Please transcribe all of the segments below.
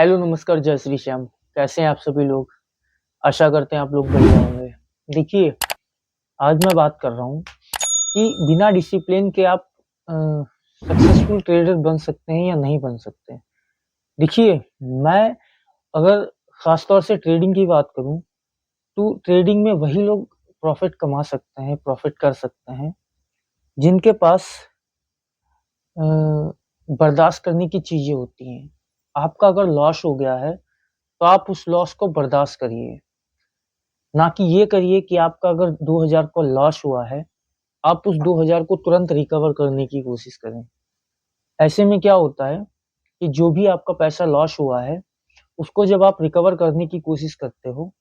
Hello, नमस्कार, जय श्री श्याम। कैसे हैं आप सभी लोग? आशा करते हैं आप लोग बढ़िया होंगे। देखिए, आज मैं बात कर रहा हूँ कि बिना डिसिप्लिन के आप अ, सक्सेसफुल ट्रेडर बन सकते हैं या नहीं बन सकते। देखिए, मैं अगर ख़ास तौर से ट्रेडिंग की बात करूँ, तो ट्रेडिंग में वही लोग प्रॉफ़िट कमा सकते हैं, प्रॉफ़िट कर सकते हैं, जिनके पास अ, बर्दाश्त करने की चीज़ें होती हैं। आपका अगर लॉस हो गया है, तो आप उस लॉस को बर्दाश्त करिए। ना कि ये करिए कि आपका अगर 2000 का लॉस हुआ है, आप उस 2000 को तुरंत रिकवर करने की कोशिश करें। ऐसे में क्या होता है कि जो भी आपका पैसा लॉस हुआ है, उसको जब आप रिकवर करने की कोशिश करते हो,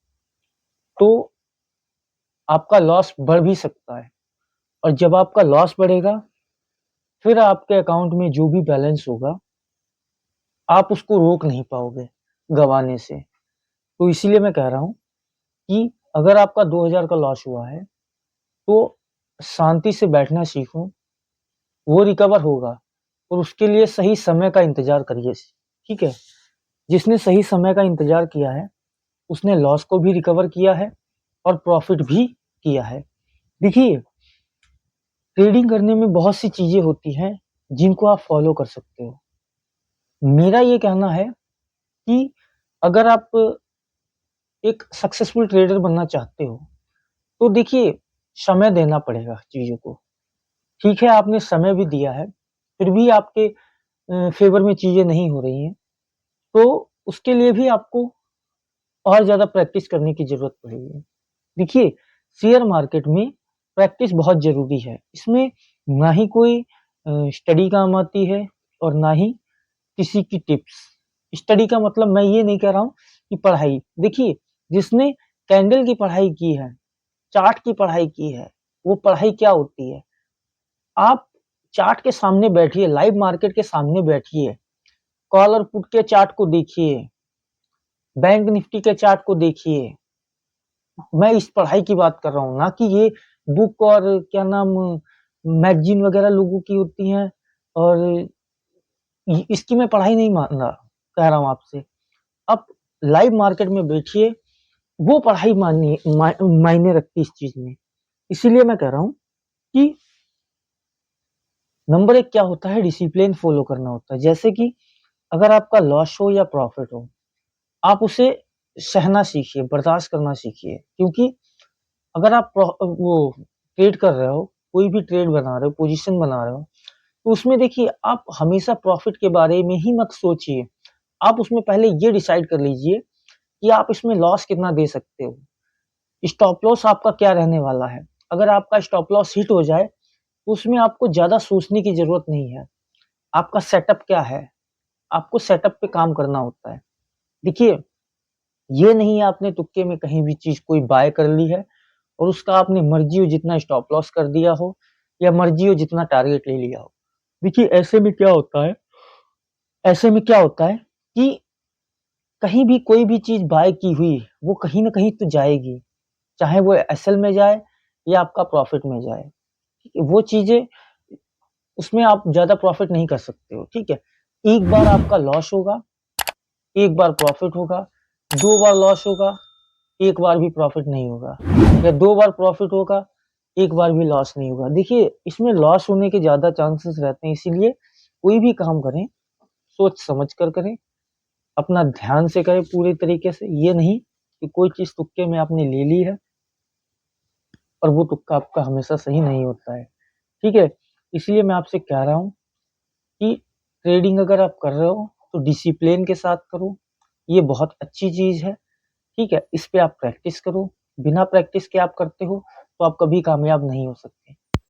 तो आपका लॉस बढ़ भी सकता है और जब आपका लॉस बढ़ेगा, फिर आपके अकाउंट में जो भी बैलेंस होगा, आप उसको रोक नहीं पाओगे गँवाने से। तो इसीलिए मैं कह रहा हूँ कि अगर आपका 2000 का लॉस हुआ है, तो शांति से बैठना सीखो, वो रिकवर होगा और उसके लिए सही समय का इंतज़ार करिए, ठीक है? जिसने सही समय का इंतज़ार किया है, उसने लॉस को भी रिकवर किया है और प्रॉफ़िट भी किया है। देखिए, ट्रेडिंग करने में बहुत सी चीज़ें होती हैं, जिनको आप फ़ॉलो कर सकते हो। मेरा ये कहना है कि अगर आप एक सक्सेसफुल ट्रेडर बनना चाहते हो, तो देखिए, समय देना पड़ेगा चीज़ों को। ठीक है, आपने समय भी दिया है, फिर भी आपके फ़ेवर में चीज़ें नहीं हो रही हैं, तो उसके लिए भी आपको और ज़्यादा प्रैक्टिस करने की ज़रूरत पड़ेगी। देखिए, शेयर मार्केट में प्रैक्टिस बहुत ज़रूरी है। इसमें ना ही कोई स्टडी काम आती है और ना ही किसी की टिप्स। स्टडी का मतलब मैं ये नहीं कह रहा हूँ कि पढ़ाई। देखिए, जिसने कैंडल की पढ़ाई की है, चार्ट की पढ़ाई की है, वो पढ़ाई क्या होती है? आप चार्ट के सामने बैठिए, लाइव मार्केट के सामने बैठिए, कॉल और पुट के चार्ट को देखिए, बैंक निफ्टी के चार्ट को देखिए। मैं इस पढ़ाई की बात कर रहा हूँ, ना कि ये बुक और क्या नाम मैगज़ीन वग़ैरह लोगों की होती हैं और इसकी मैं पढ़ाई नहीं मान रहा, कह रहा हूँ आपसे। आप लाइव मार्केट में बैठिए, वो पढ़ाई मायने रखती है इस चीज़ में। इसीलिए मैं कह रहा हूँ कि नंबर 1 क्या होता है, डिसिप्लिन फ़ॉलो करना होता है। जैसे कि अगर आपका लॉस हो या प्रॉफ़िट हो, आप उसे सहना सीखिए, बर्दाश्त करना सीखिए। क्योंकि अगर आप वो ट्रेड कर रहे हो, कोई भी ट्रेड बना रहे हो, पोज़ीशन बना रहे हो, तो उसमें देखिए आप हमेशा प्रॉफ़िट के बारे में ही मत सोचिए। आप उसमें पहले ये डिसाइड कर लीजिए कि आप इसमें लॉस कितना दे सकते हो। स्टॉप लॉस आपका क्या रहने वाला है। अगर आपका स्टॉप लॉस हिट हो जाए, तो उसमें आपको ज़्यादा सोचने की ज़रूरत नहीं है। आपका सेटअप क्या है? आपको सेटअप पे काम करना होता है। देखिए, ये नहीं है आपने तुक्के में कहीं भी चीज़ कोई बाय कर ली है और उसका आपने मर्ज़ी हो जितना स्टॉप लॉस कर दिया हो या मर्ज़ी हो जितना टारगेट ले लिया हो। देखिए, ऐसे में क्या होता है कि कहीं भी कोई भी चीज़ बाय की हुई, वो कहीं न कहीं तो जाएगी। चाहे वो एसएल में जाए या आपका प्रॉफ़िट में जाए। ठीक है? वो चीज़ें उसमें आप ज़्यादा प्रॉफ़िट नहीं कर सकते हो, ठीक है? एक बार आपका लॉस होगा, एक बार प्रॉफ़िट होगा, 2 बार लॉस होगा, 1 बार भी प्रॉफ़िट नहीं होगा या 2 बार प्रॉफ़िट होगा, 1 बार भी लॉस नहीं होगा। देखिए, इसमें लॉस होने के ज़्यादा चांसेस रहते हैं, इसीलिए कोई भी काम करें, सोच समझ कर करें, अपना ध्यान से करें पूरे तरीके से। ये नहीं कि कोई चीज़ तुक्के में आपने ले ली है और वो तुक्का आपका हमेशा सही नहीं होता है, ठीक है? इसलिए मैं आपसे कह रहा हूँ कि ट्रेडिंग अगर आप कर रहे हो, तो डिसिप्लिन के साथ करो। ये बहुत अच्छी चीज़ है, ठीक है? इस पे आप प्रैक्टिस करो। बिना प्रैक्टिस के आप करते हो, तो आप कभी कामयाब नहीं हो सकते।